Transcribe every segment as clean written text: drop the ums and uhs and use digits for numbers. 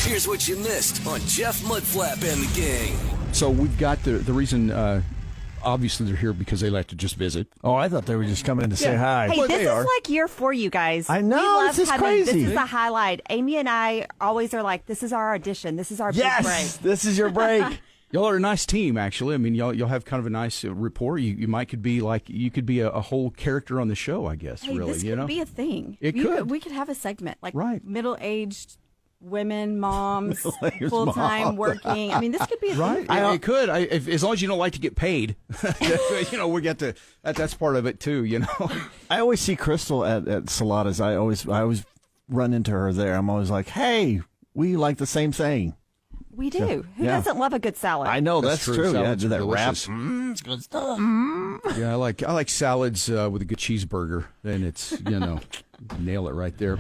Here's what you missed on Jeff Mudflap and the Gang. So we've got the reason, obviously they're here because they like to just visit. Oh, I thought they were just coming in to say hi. Hey, this is like year 4, you guys. I know, We love this is having, crazy. This is a highlight. Amy and I always are like, this is our audition. This is our big break. Yes, this is your break. Y'all are a nice team, actually. I mean, you'll have kind of a nice rapport. You could be a whole character on the show, I guess. Hey, really, this could be a thing. It could. We could have a segment like Right. middle-aged women, moms, Middle-aged full-time mom. working. I mean, this could be a Right, thing. it could. As long as you don't like to get paid, we get to. That's part of it too. I always see Crystal at Saladas. I always run into her there. I'm always like, hey, we like the same thing. We do. Who Yeah. doesn't love a good salad? I know that's true. Yeah, Salads do are that wrap. delicious. It's good stuff. Yeah, I like salads with a good cheeseburger. Then it's nail it right there.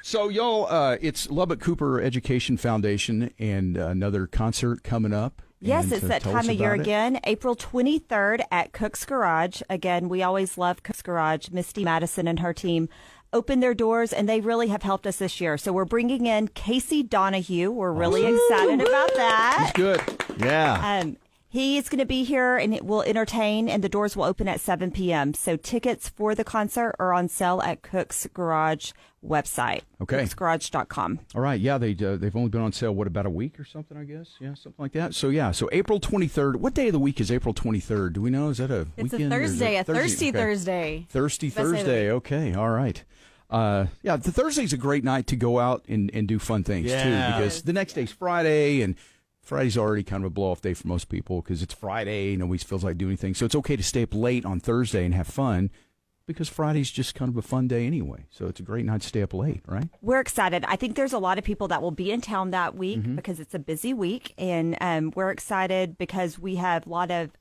So y'all, it's Lubbock Cooper Education Foundation and another concert coming up. Yes, And, it's that tell time us of year about it. again, April 23rd at Cook's Garage. Again, we always love Cook's Garage. Misty Madison and her team opened their doors, and they really have helped us this year. So we're bringing in Casey Donahue. We're really excited about that. It's good. Yeah. He's going to be here, and it will entertain, and the doors will open at 7 p.m. So tickets for the concert are on sale at Cook's Garage website. Okay. CooksGarage.com. All right, yeah, they've only been on sale, about a week or something, I guess? Yeah, something like that. So April 23rd. What day of the week is April 23rd? Do we know? Is that a It's weekend? a or is Thursday, it a thirsty Okay. Thursday. Thirsty Best day of the Thursday. week. Okay, all right. The Thursday's a great night to go out and do fun things, Yeah. too, because the next day's Friday, and Friday's already kind of a blow-off day for most people because it's Friday. Nobody feels like doing anything. So it's okay to stay up late on Thursday and have fun because Friday's just kind of a fun day anyway. So it's a great night to stay up late, right? We're excited. I think there's a lot of people that will be in town that week because it's a busy week. And we're excited because we have a lot of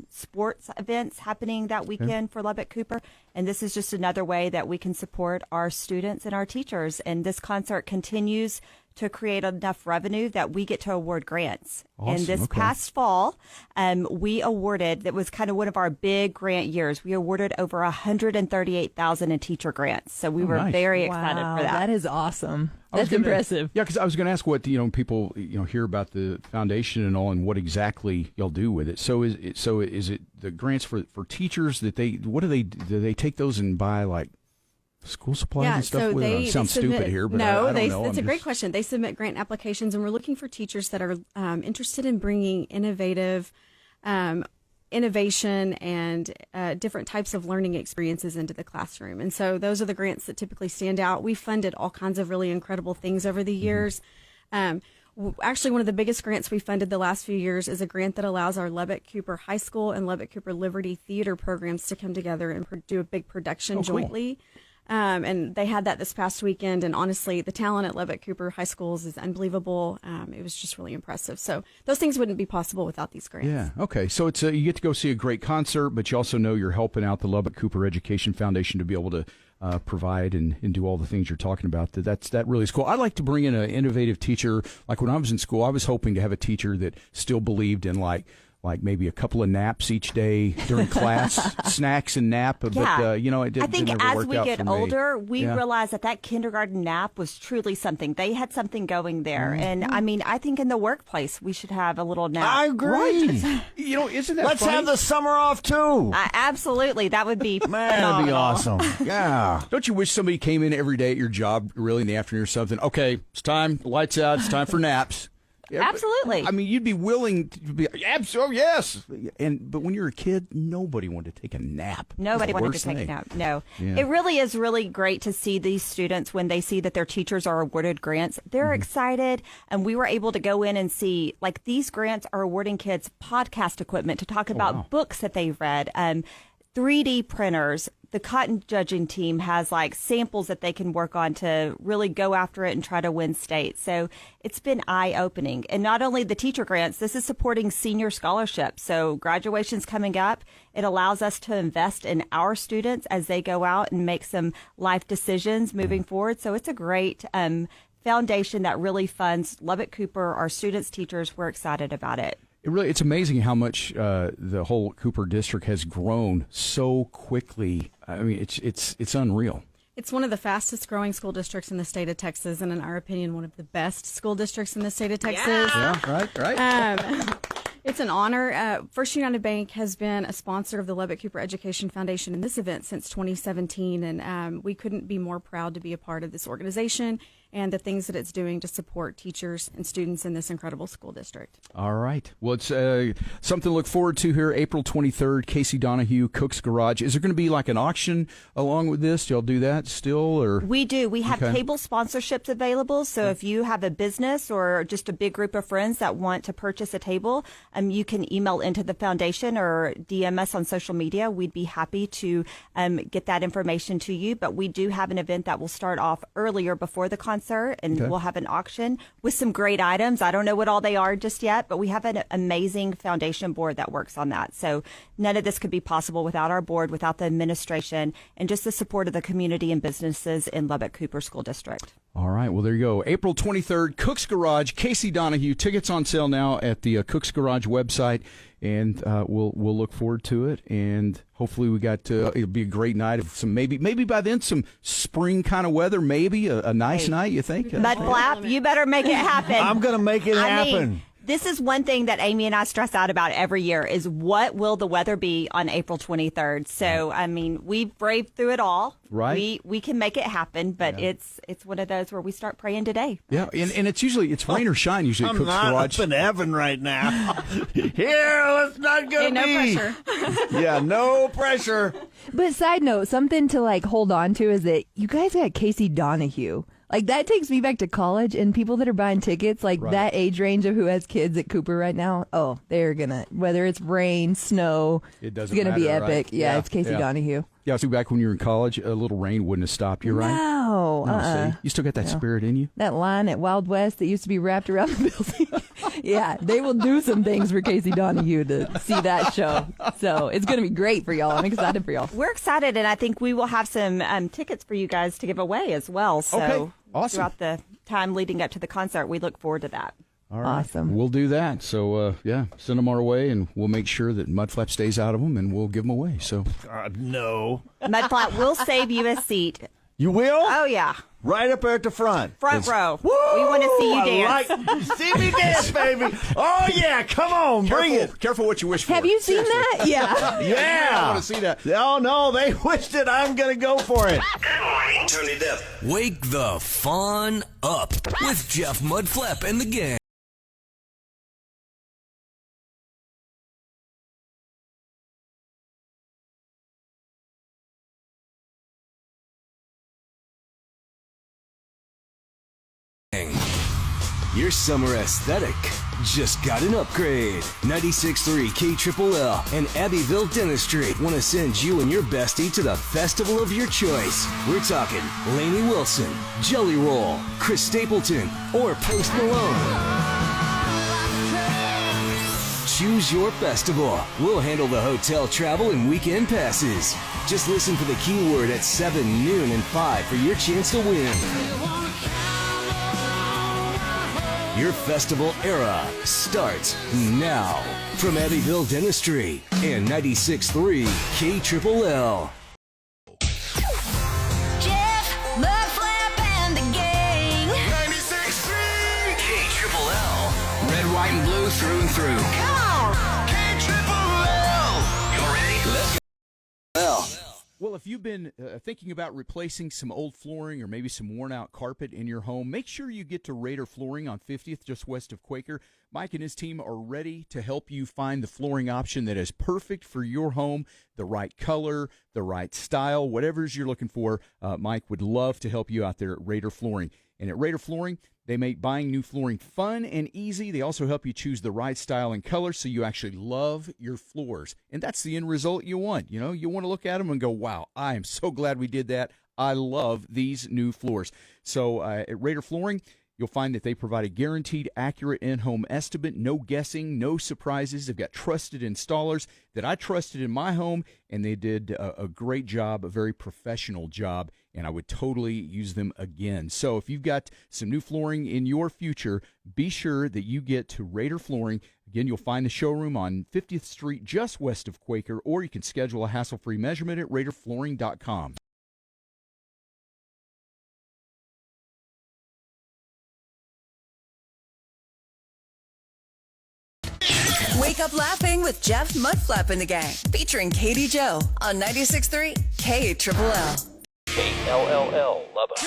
sports events happening that weekend for Lubbock Cooper. And this is just another way that we can support our students and our teachers. And this concert continues to create enough revenue that we get to award grants. Awesome. And this Okay. past fall, we awarded, that was kind of one of our big grant years, we awarded over $138,000 in teacher grants. So we were nice. very excited for that. That is awesome. I was That's gonna- impressive. Yeah, because I was going to ask what people hear about the foundation and all, and what exactly y'all do with it. So is it the grants for teachers that do they take those and buy like school supplies and stuff with it? Sounds stupid here, but I don't know. That's a great question. They submit grant applications, and we're looking for teachers that are interested in bringing innovation and different types of learning experiences into the classroom. And so those are the grants that typically stand out. We funded all kinds of really incredible things over the years. Actually, one of the biggest grants we funded the last few years is a grant that allows our Lubbock Cooper High School and Lubbock Cooper Liberty Theater programs to come together and do a big production jointly. And they had that this past weekend. And honestly, the talent at Lubbock Cooper High Schools is unbelievable. It was just really impressive. So those things wouldn't be possible without these grants. Yeah. Okay. So it's you get to go see a great concert, but you also know you're helping out the Lubbock Cooper Education Foundation to be able to provide and do all the things you're talking about. That really is cool. I'd like to bring in an innovative teacher. Like when I was in school, I was hoping to have a teacher that still believed in like maybe a couple of naps each day during class, snacks and nap. But, it didn't. I think didn't ever as work we out get for me. older, we Yeah. realize that kindergarten nap was truly something. They had something going there. And I mean, I think in the workplace, we should have a little nap. I agree. Isn't that Let's funny? have the summer off too. Absolutely. That would be Man, that'd be phenomenal. awesome. Yeah. Don't you wish somebody came in every day at your job, really in the afternoon or something? Okay, it's time. Lights out. It's time for naps. Yeah, Absolutely. I mean, you'd be willing to be. Oh yes. But when you're a kid, nobody wanted to take a nap. Nobody It's the wanted to worst take a thing. nap. No. Yeah. It really is really great to see these students when they see that their teachers are awarded grants. They're excited. And we were able to go in and see, like, these grants are awarding kids podcast equipment to talk about books that they've read, 3D printers. The cotton judging team has like samples that they can work on to really go after it and try to win states. So it's been eye-opening. And not only the teacher grants, this is supporting senior scholarships. So graduation's coming up. It allows us to invest in our students as they go out and make some life decisions moving forward. So it's a great foundation that really funds Lubbock Cooper, our students, teachers. We're excited about it. It's amazing how much the whole Cooper district has grown so quickly. I mean, it's unreal. It's one of the fastest growing school districts in the state of Texas, and in our opinion, one of the best school districts in the state of Texas. Yeah, right. It's an honor. First United Bank has been a sponsor of the Lubbock Cooper Education Foundation in this event since 2017, and we couldn't be more proud to be a part of this organization and the things that it's doing to support teachers and students in this incredible school district. All right. Well, it's something to look forward to here, April 23rd, Casey Donahue, Cook's Garage. Is there going to be like an auction along with this? Do y'all do that still? Or We do. We have table sponsorships available. So if you have a business or just a big group of friends that want to purchase a table, you can email into the foundation or DM us on social media. We'd be happy to get that information to you. But we do have an event that will start off earlier before the concert, and we'll have an auction with some great items. I don't know what all they are just yet, but we have an amazing foundation board that works on that. So none of this could be possible without our board, without the administration, and just the support of the community and businesses in Lubbock Cooper School District. All right. Well, there you go. April 23rd, Cook's Garage, Casey Donahue. Tickets on sale now at the Cook's Garage website, and we'll look forward to it. And hopefully we got it'll be a great night of some maybe by then some spring kind of weather. Maybe a nice night. You think? Mudflap, you better make it happen. I'm going to make it happen. mean, this is one thing that Amy and I stress out about every year is what will the weather be on April 23rd. So, I mean, we've braved through it all. Right. We can make it happen, but it's one of those where we start praying today. Yeah, and it's usually rain or shine usually at I'm Cook's not Garage. up in heaven right now. Here, let's not go. No pressure. Yeah, no pressure. But side note, something to like hold on to is that you guys got Casey Donahue. Like that takes me back to college, and people that are buying tickets, like that age range of who has kids at Cooper right now, oh, they're gonna, whether it's rain, snow, it's gonna be matter, epic. right? Yeah, it's Casey Donahue. Yeah, so back when you were in college, a little rain wouldn't have stopped you, right? No, See? You still got that spirit in you? that line at Wild West that used to be wrapped around the building. Yeah, they will do some things for Casey Donahue to see that show. So it's going to be great for y'all. I'm excited for y'all. We're excited, and I think we will have some tickets for you guys to give away as well. So Okay, awesome. throughout the time leading up to the concert, we look forward to that. All right. Awesome. We'll do that. So, send them our way, and we'll make sure that Mudflap stays out of them, and we'll give them away. So, No. Mudflap will save you a seat. You will? Oh, yeah. Right up there at the front. Front row. We want to see you dance. See me dance, baby. Oh, yeah. Come on. Bring it. Careful what you wish for. Have you seen that? Yeah. Yeah. I want to see that. Oh, no. They wished it. I'm going to go for it. Turn it up. Wake the fun up with Jeff Mudflap and the gang. Your summer aesthetic just got an upgrade. 96.3 KLLL and Abbeville Dentistry want to send you and your bestie to the festival of your choice. We're talking Lainey Wilson, Jelly Roll, Chris Stapleton, or Post Malone. Choose your festival. We'll handle the hotel travel and weekend passes. Just listen for the keyword at 7, noon, and 5 for your chance to win. Your festival era starts now. From Abbeville Dentistry and 96.3 KLLL. Jeff, Mudflap, and the gang. 96.3 KLLL. Red, white, and blue through and through. Come on. KLLL. You ready? Let's go. Well. Well, if you've been thinking about replacing some old flooring or maybe some worn-out carpet in your home, make sure you get to Raider Flooring on 50th, just west of Quaker. Mike and his team are ready to help you find the flooring option that is perfect for your home, the right color, the right style, whatever you're looking for. Mike would love to help you out there at Raider Flooring. And at Raider Flooring, they make buying new flooring fun and easy. They also help you choose the right style and color so you actually love your floors. And that's the end result you want. You know, you want to look at them and go, wow, I am so glad we did that. I love these new floors. So at Raider Flooring, you'll find that they provide a guaranteed, accurate in-home estimate, no guessing, no surprises. They've got trusted installers that I trusted in my home, and they did a great job, a very professional job, and I would totally use them again. So if you've got some new flooring in your future, be sure that you get to Raider Flooring. Again, you'll find the showroom on 50th Street, just west of Quaker, or you can schedule a hassle-free measurement at RaiderFlooring.com. Wake up laughing with Jeff Mudflap and the Gang, featuring Katie Joe on 96.3 KLLL. KLLL Lubbock.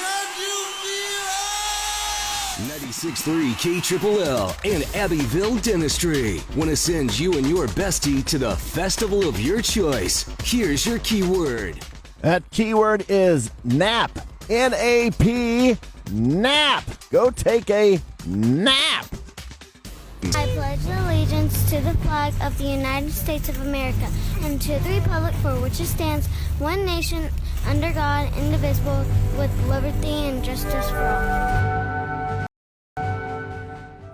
96.3 KLLL and Abbeville Dentistry want to send you and your bestie to the festival of your choice. Here's your keyword. That keyword is nap. N-A-P, nap. Go take a nap. I pledge allegiance to the flag of the United States of America and to the republic for which it stands, one nation, under God, indivisible, with liberty and justice for all.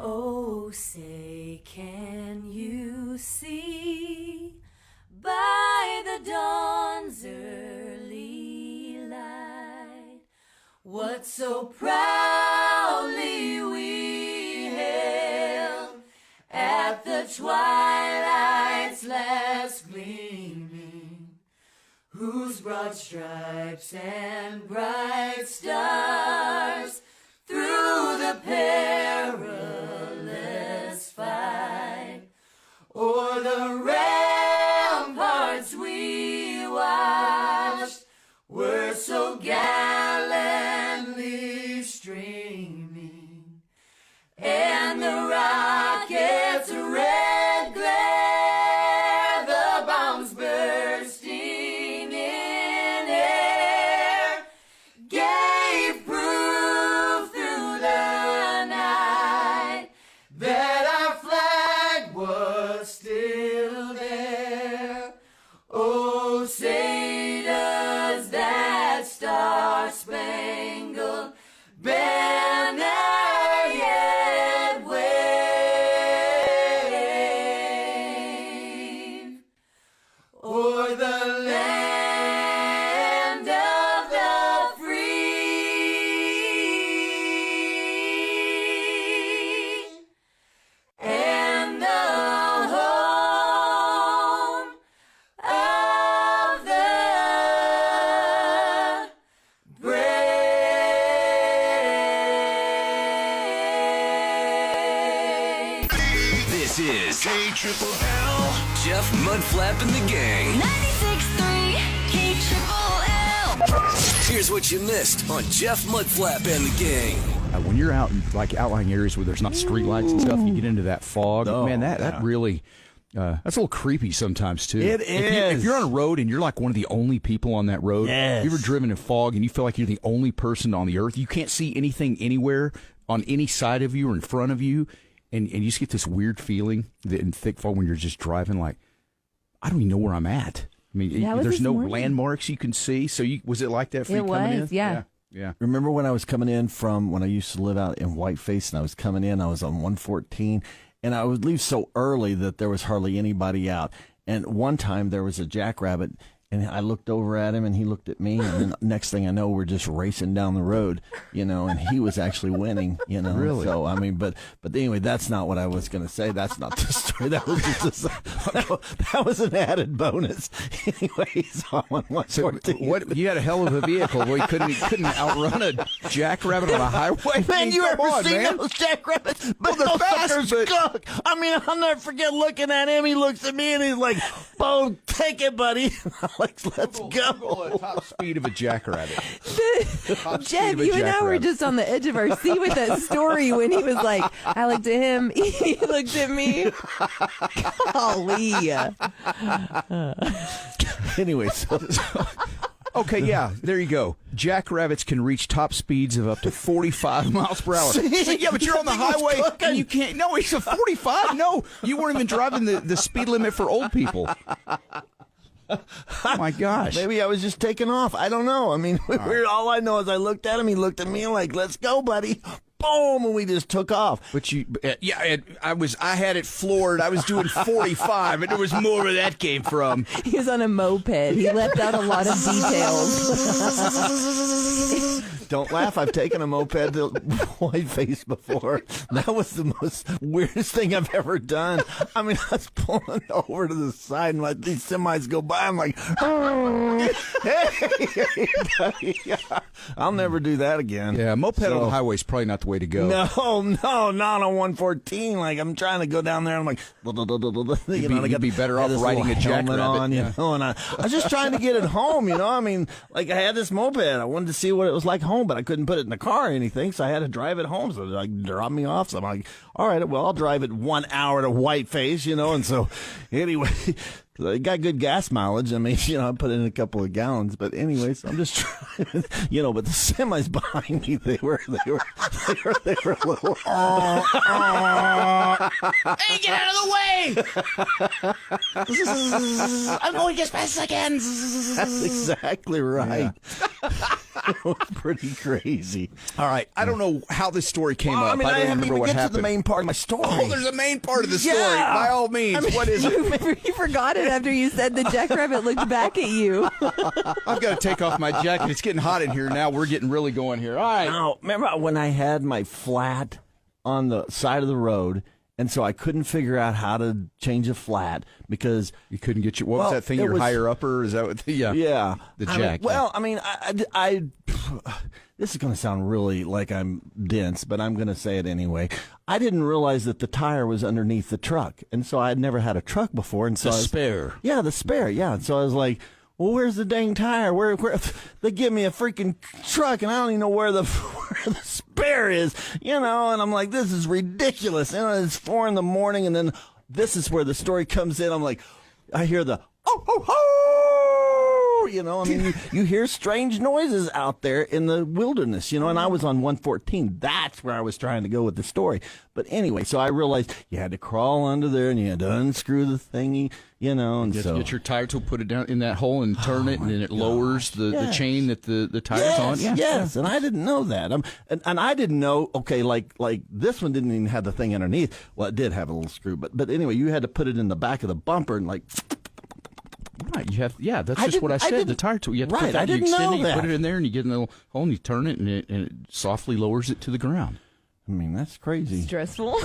Oh, say, can you see by the dawn's early light what so proudly we hailed at the twilight's last gleaming, whose broad stripes and bright stars through the perilous fight o'er the ramparts we watched were so gallantly streaming, and the rocket's red glare, the bombs bursting in air, gave proof through the night that our flag was still there. Oh, say does that star-spangled banner yet wave o'er the land of the free and the home of the brave. This is KLLL. Jeff Mudflap and the Gang. 96.3 KLLL. Here's what you missed on Jeff Mudflap and the Gang. When you're out in like outlying areas where there's not street lights and stuff, you get into that fog. Oh, Man, that yeah. really that's a little creepy sometimes too. It If is. you're on a road and you're like one of the only people on that road, Yes. if you've ever driven in fog and you feel like you're the only person on the earth, you can't see anything anywhere on any side of you or in front of you, and you just get this weird feeling that in thick fog when you're just driving like, I don't even know where I'm at. I mean, That was there's this no morning. landmarks you can see. So was it like that for It you coming was, in? yeah. Yeah. Remember when I was coming in from when I used to live out in Whiteface and I was coming in, I was on 114 and I would leave so early that there was hardly anybody out. And one time there was a jackrabbit and I looked over at him and he looked at me and then next thing I know we're just racing down the road, and he was actually winning, Really? So, I mean, but anyway, that's not what I was going to say. That's not the story. That was just that was an added bonus. Anyway, so I'm on 114. What? You had a hell of a vehicle. Well, you couldn't outrun a jackrabbit on a highway. Man, you Come ever on, seen man. those jackrabbits? But Well, those they're fast, fuckers but- skunk. I mean, I'll never forget looking at him. He looks at me and he's like, "Boom, take it, buddy." I'm like, "Let's go." Top speed of a jackrabbit. Top speed Jeff, of a you and I were jackrabbit. just on the edge of our seat with that story when he was like, I looked at him, he looked at me. Golly. Anyway, so Okay, yeah, there you go. Jackrabbits can reach top speeds of up to 45 miles per hour. See? Yeah, but you're on the He was highway cooking. and you can't. No, it's a 45. No, you weren't even driving the speed limit for old people. Oh my gosh. maybe I was just taking off. I don't know. I mean, all I know is I looked at him. He looked at me like, "Let's go, buddy." Boom, and we just took off. But I had it floored. I was doing 45, and there was more where that came from. He was on a moped. He left out a lot of details. Don't laugh. I've taken a moped to Whiteface before. That was the most weirdest thing I've ever done. I mean, I was pulling over to the side and like these semis go by. I'm like, oh, hey. I'll never do that again. Yeah, moped on the highway is probably not the way to go. No, not on 114. Like I'm trying to go down there. I'm like, you'd be better off riding a jackrabbit on, you know. And I was just trying to get it home, you know. I mean, like I had this moped. I wanted to see what it was like home, but I couldn't put it in the car or anything, so I had to drive it home. So they like dropped me off. So I'm like, all right, well, I'll drive it 1 hour to Whiteface, you know. And so anyway. It got good gas mileage. I mean, you know, I put in a couple of gallons, but anyways, I'm just trying, you know. But the semis behind me, they were a little. Hey, get out of the way! I'm going as fast as I can. That's exactly right. Yeah. It was pretty crazy. All right, I don't know how this story came up. I mean, I don't remember what happened. To the main part of my story. Oh, there's a main part of the story. By all means, what is it? You forgot it after you said the jackrabbit looked back at you. I've got to take off my jacket. It's getting hot in here now. We're getting really going here. All right. Now, remember when I had my flat on the side of the road, and so I couldn't figure out how to change a flat because you couldn't get your was that thing? Your higher upper? Is that what? The jack. I mean, I this is going to sound really like I'm dense, but I'm going to say it anyway. I didn't realize that the tire was underneath the truck, and so I had never had a truck before, and so the spare. Yeah, the spare. Yeah, and so I was like, well, where's the dang tire? Where they give me a freaking truck, and I don't even know where the spare is, you know? And I'm like, this is ridiculous. And it's 4 a.m, and then this is where the story comes in. I'm like, I hear the you know, I mean, you hear strange noises out there in the wilderness, you know, and I was on 114. That's where I was trying to go with the story. But anyway, so I realized you had to crawl under there and you had to unscrew the thingy, you know, and so. Get your tire tool, put it down in that hole and turn it, and then it lowers the chain that the tire's on. Yes, and I didn't know that. And I didn't know, okay, like this one didn't even have the thing underneath. Well, it did have a little screw, but anyway, you had to put it in the back of the bumper and like. Right, you have. Yeah, that's just what I said. The tire tool. You have to put that. You extend it. You put it in there, and you get in the little hole, and you turn it, and it softly lowers it to the ground. I mean, that's crazy. Stressful.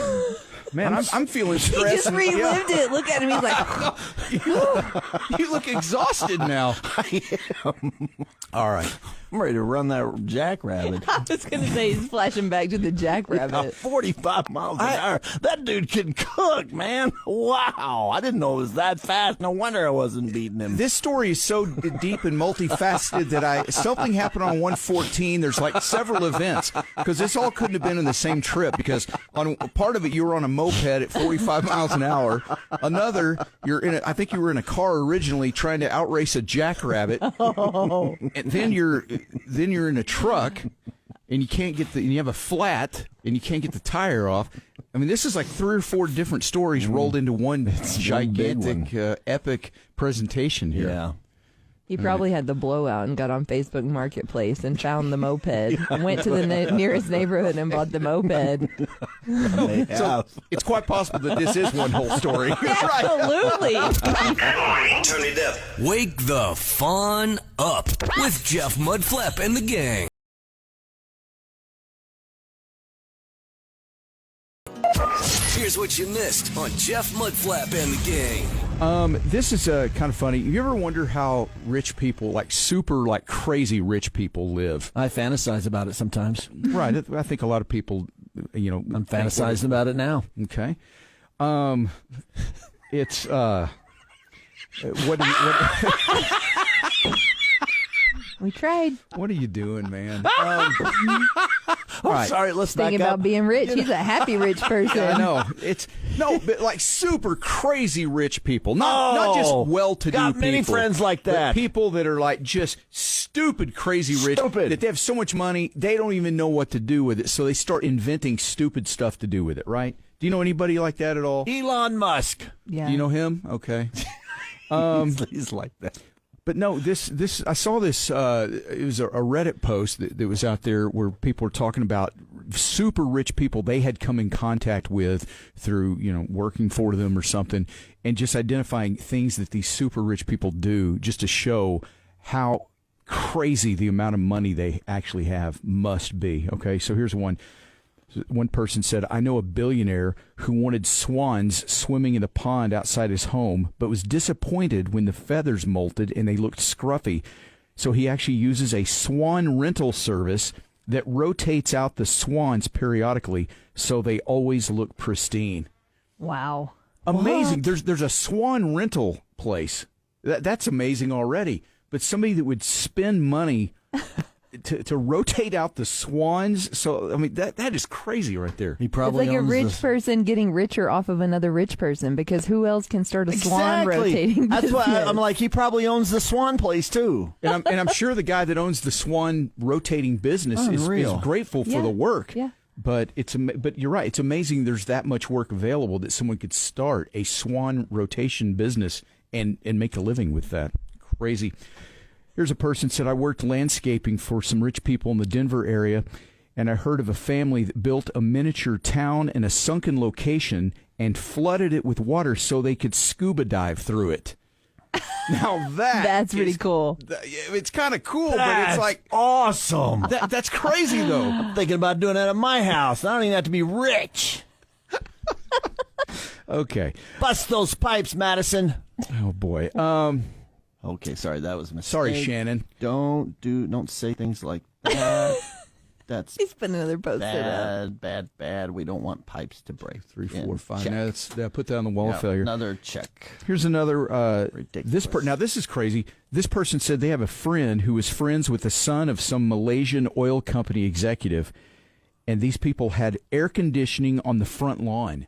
Man, I'm feeling stressed. He just relived it. Look at him. He's like, you look exhausted now. I am. All right. I'm ready to run that jackrabbit. I was going to say he's flashing back to the jackrabbit. 45 miles an hour. That dude can cook, man. Wow. I didn't know it was that fast. No wonder I wasn't beating him. This story is so deep and multifaceted that something happened on 114. There's like several events because this all couldn't have been in the same trip because on part of it you were on a moped at 45 miles an hour. Another, I think you were in a car originally trying to outrace a jackrabbit. Oh. And then you're in a truck and you can't get you have a flat and you can't get the tire off. I mean, this is like 3 or 4 different stories rolled into one gigantic, epic presentation here. Yeah. He probably had the blowout and got on Facebook Marketplace and found the moped and went to the nearest neighborhood and bought the moped. So it's quite possible that this is one whole story. Absolutely. Turn it up. Wake the fun up with Jeff Mudflap and the gang. Here's what you missed on Jeff Mudflap and the gang. This is kind of funny. You ever wonder how rich people, like super, like crazy rich people live? I fantasize about it sometimes. Right. I think a lot of people, you know. I'm fantasizing about it now. Okay. It's, We tried. What are you doing, man? Right. Sorry, let's back up. Thinking about being rich. He's a happy rich person. Yeah, I know. But like super crazy rich people. Not just well-to-do people. Got many friends like that. But people that are like just stupid, crazy rich. That they have so much money, they don't even know what to do with it. So they start inventing stupid stuff to do with it, right? Do you know anybody like that at all? Elon Musk. Yeah. Do you know him? Okay. He's like that. But no, this I saw this. It was a Reddit post that was out there where people were talking about super rich people they had come in contact with through working for them or something, and just identifying things that these super rich people do just to show how crazy the amount of money they actually have must be. Okay, so here's one. One person said, I know a billionaire who wanted swans swimming in the pond outside his home, but was disappointed when the feathers molted and they looked scruffy. So he actually uses a swan rental service that rotates out the swans periodically so they always look pristine. Wow. Amazing. There's a swan rental place. That's amazing already. But somebody that would spend money to rotate out the swans. So, I mean, that is crazy right there. He probably it's like a rich person getting richer off of another rich person, because who else can start a swan rotating That's business? why I'm like, he probably owns the swan place too. And I'm sure the guy that owns the swan rotating business is grateful for the work. Yeah. But you're right. It's amazing there's that much work available that someone could start a swan rotation business and make a living with that. Crazy. Here's a person said, I worked landscaping for some rich people in the Denver area, and I heard of a family that built a miniature town in a sunken location and flooded it with water so they could scuba dive through it. Now that's pretty cool. It's kind of cool, but it's like awesome. That's crazy, though. I'm thinking about doing that at my house. I don't even have to be rich. Okay. Bust those pipes, Madison. Oh, boy. Okay, sorry, that was a mistake. Sorry, Shannon. Don't say things like that. That's He's putting another post up. bad. We don't want pipes to break. 3, 4, 5. Check. Now put that on the wall of failure. Another check. Here's another. Now this is crazy. This person said they have a friend who is friends with the son of some Malaysian oil company executive, and these people had air conditioning on the front lawn.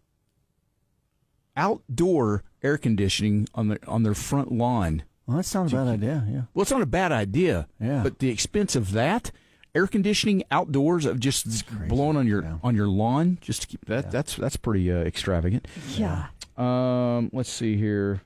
Outdoor air conditioning on their front lawn. Well, that sounds a bad idea, yeah. Well, it's not a bad idea, but the expense of that, air conditioning outdoors of just blowing on your lawn, just to keep that's pretty extravagant. Yeah. Let's see here.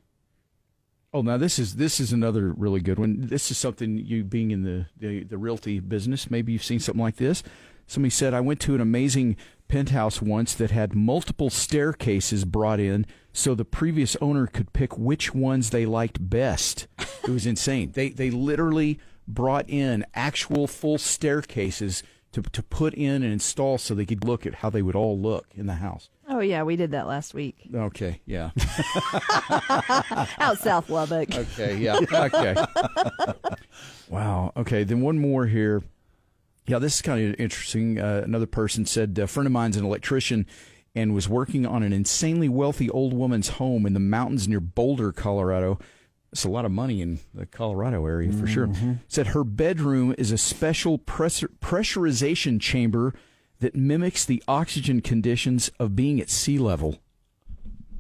Oh, now this is another really good one. This is something, you being in the realty business, maybe you've seen something like this. Somebody said, I went to an amazing penthouse once that had multiple staircases brought in so the previous owner could pick which ones they liked best. It was insane. They literally brought in actual full staircases to put in and install so they could look at how they would all look in the house. Oh, yeah, we did that last week. Okay, yeah. Out South Lubbock. Okay, yeah, okay. Wow, okay, then one more here. Yeah, this is kind of interesting. Another person said, a friend of mine's an electrician and was working on an insanely wealthy old woman's home in the mountains near Boulder, Colorado. It's a lot of money in the Colorado area for sure. Said her bedroom is a special pressurization chamber that mimics the oxygen conditions of being at sea level.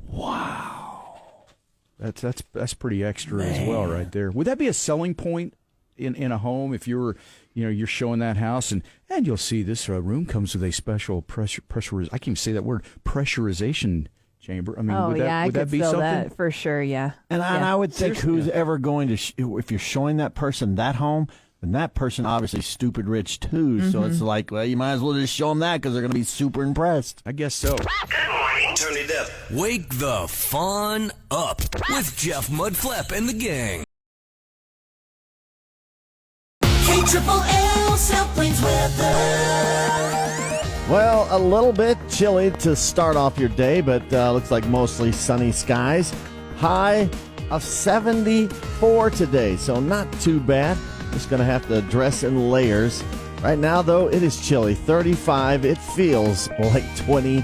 Wow. That's pretty extra as well right there. Would that be a selling point in a home if you're showing that house and you'll see this room comes with a special pressurization. I can't even say that word, pressurization chamber. I mean, would that be something? That for sure, yeah. And I would think who's ever going to if you're showing that person that home, then that person obviously stupid rich too. So it's like, well, you might as well just show them that because they're going to be super impressed. I guess so. Turn it up. Wake the fun up with Jeff Mudflap and the gang. KLLL South Plains weather. Well, a little bit chilly to start off your day, but looks like mostly sunny skies. High of 74 today, so not too bad. Just going to have to dress in layers. Right now, though, it is chilly. 35. It feels like 28.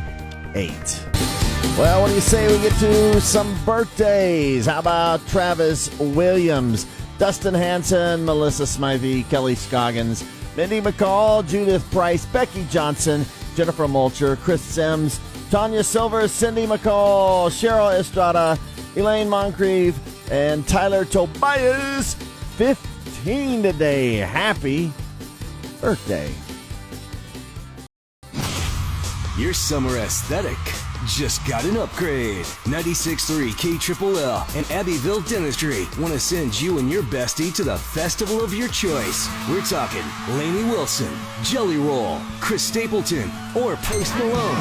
Well, what do you say we get to some birthdays? How about Travis Williams, Dustin Hanson, Melissa Smythe, Kelly Scoggins, Mindy McCall, Judith Price, Becky Johnson, Jennifer Mulcher, Chris Sims, Tanya Silver, Cindy McCall, Cheryl Estrada, Elaine Moncrief, and Tyler Tobias. 15 today. Happy birthday. Your summer aesthetic just got an upgrade. 96.3 KLLL and Abbeville Dentistry want to send you and your bestie to the festival of your choice. We're talking Lainey Wilson, Jelly Roll, Chris Stapleton, or Post Malone.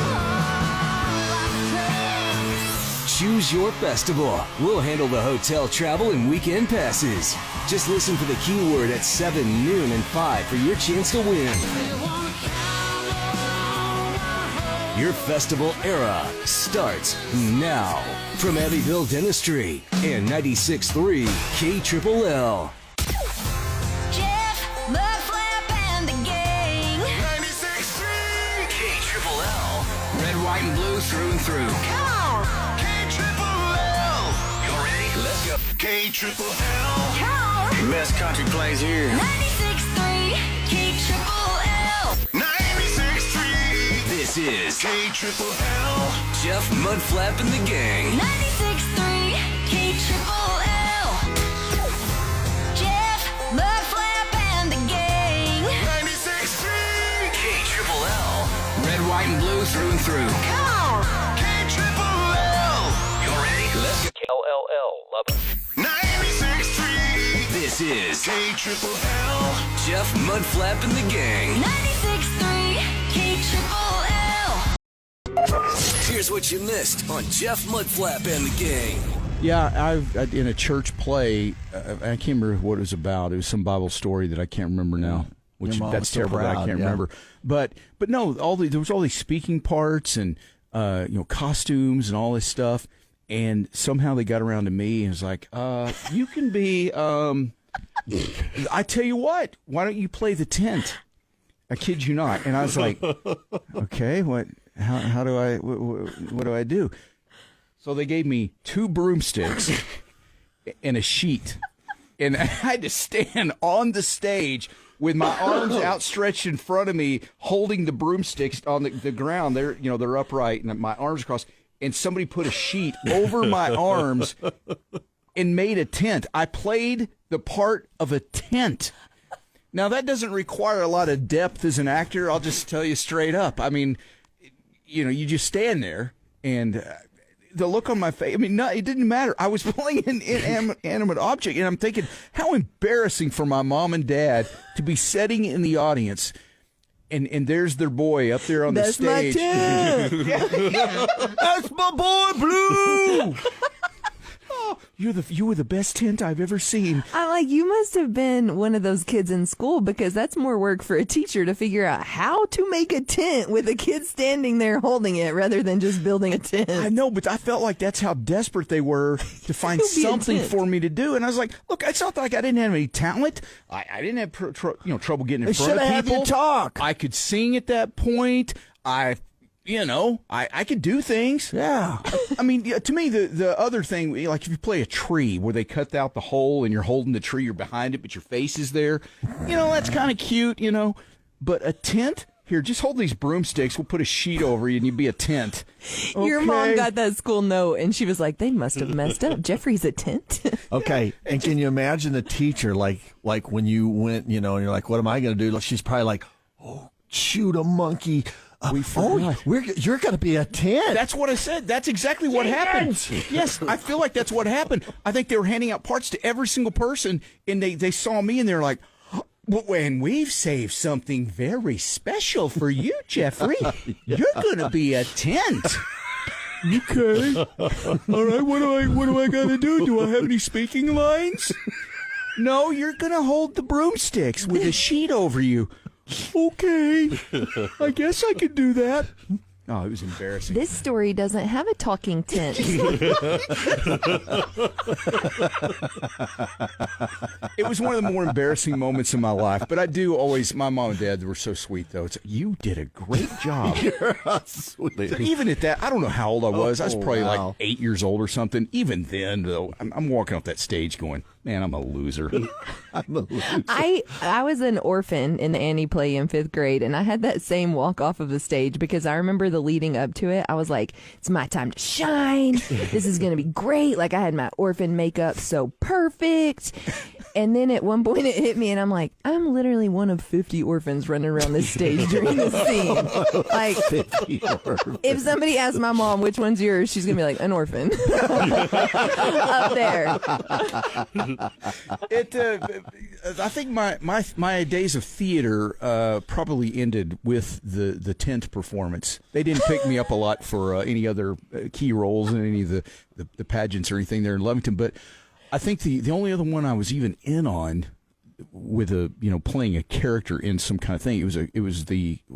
Choose your festival. We'll handle the hotel travel and weekend passes. Just listen for the keyword at 7, noon, and 5 for your chance to win. Your festival era starts now. From Abbeville Dentistry and 96.3 KLLL. Jeff, Mudflap, and the gang. 96.3 KLLL. Red, white, and blue through and through. Come on. KLLL. You ready? Let's go. KLLL. Come on. Best country plays here. 96.3 KLLL. 96.3. This is KLLL. Jeff Mudflap and the gang. 96.3 KLLL. Jeff, Mudflap, and the gang. 96.3 KLLL. Red, white, and blue through and through. Come on. KLLL. You ready? Let's go. KLLL. Love it. 96.3. This is KLLL. Jeff Mudflap and the gang. 96.3 KLLL. Here's what you missed on Jeff Mudflap and the gang. Yeah, I've in a church play. I can't remember what it was about. It was some Bible story that I can't remember now. Which Your mom that's was so terrible. That I proud, can't yeah. remember. But no, there was all these speaking parts and costumes and all this stuff. And somehow they got around to me and was like, you can be. I tell you what, why don't you play the tent? I kid you not. And I was like, okay, what? How do I? What do I do? So they gave me 2 broomsticks and a sheet, and I had to stand on the stage with my arms outstretched in front of me, holding the broomsticks on the ground. They're upright, and my arms across. And somebody put a sheet over my arms and made a tent. I played the part of a tent. Now, that doesn't require a lot of depth as an actor. I'll just tell you straight up. I mean, you just stand there, and the look on my face, it didn't matter. I was playing an inanimate object, and I'm thinking, how embarrassing for my mom and dad to be sitting in the audience. And there's their boy up there on the stage. That's my tent. That's my boy, Blue. Oh, you were the best tent I've ever seen. I'm like, you must have been one of those kids in school, because that's more work for a teacher to figure out how to make a tent with a kid standing there holding it rather than just building a tent. I know, but I felt like that's how desperate they were to find To be a something tent. for me to do. And I was like, look, it's not like I didn't have any talent. I didn't have trouble getting in front of have people. you talk. I could sing at that point. I could do things. Yeah. I mean, to me, the other thing, like if you play a tree where they cut out the hole and you're holding the tree, you're behind it, but your face is there, that's kind of cute, But a tent? Here, just hold these broomsticks. We'll put a sheet over you and you'd be a tent. Your mom Okay. got that school note, and she was like, they must have messed up. Jeffrey's a tent. Okay, and can you imagine the teacher, like when you went, and you're like, what am I going to do? She's probably like, oh, shoot a monkey. You're going to be a tent. That's what I said. That's exactly what happened. Yes, I feel like that's what happened. I think they were handing out parts to every single person, and they saw me, and they're like, and we've saved something very special for you, Jeffrey. You're going to be a tent. Okay. All right, what do I got to do? Do I have any speaking lines? No, you're going to hold the broomsticks with a sheet over you. Okay. I guess I could do that. Oh, it was embarrassing. This story doesn't have a talking tent. It was one of the more embarrassing moments in my life, but I do always, my mom and dad were so sweet, though. It's, you did a great job. You're sweet. Even at that, I don't know how old I was. I was probably wow. like 8 years old or something. Even then, though, I'm walking off that stage going, man, I'm a loser. I'm a loser. I was an orphan in the Annie play in 5th grade, and I had that same walk off of the stage because I remember the leading up to it. I was like, it's my time to shine. This is going to be great. Like, I had my orphan makeup so perfect. And then at one point it hit me, and I'm like, I'm literally one of 50 orphans running around this stage during this scene. Like, if somebody asks my mom which one's yours, she's going to be like, an orphan. Up there. I think my days of theater probably ended with the tent performance. They didn't pick me up a lot for any other key roles in any of the pageants or anything there in Lovington, but I think the only other one I was even in on with playing a character in some kind of thing. It was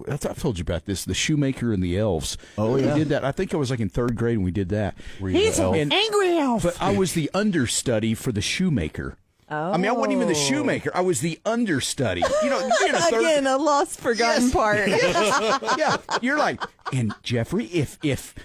I've told you about this, the Shoemaker and the Elves. Oh yeah, we did that. I think I was like in 3rd grade when we did that. He's an angry elf. But I was the understudy for the Shoemaker. Oh. I mean, I wasn't even the shoemaker. I was the understudy. Being a third... Again, a lost, forgotten part. Yeah, you're like, and Jeffrey, if